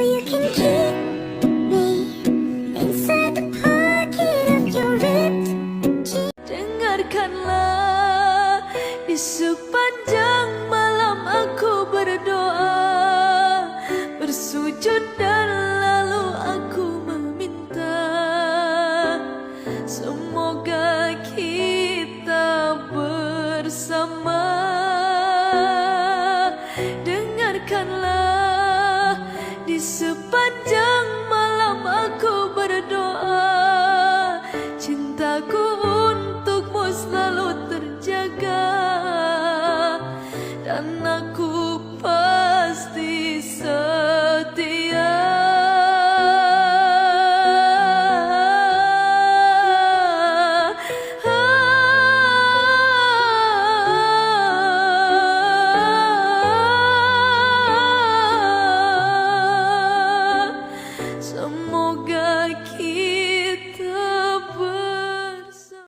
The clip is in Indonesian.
you can keep me inside the pocket of your ripped jeans. Dengarkanlah di sepanjang malam aku berdoa, bersujud dan lalu aku meminta, semoga kita bersama. Dengarkanlah di sepanjang malam aku berdoa, cintaku untukmu selalu terjaga, dan aku pasti setia. Semoga kita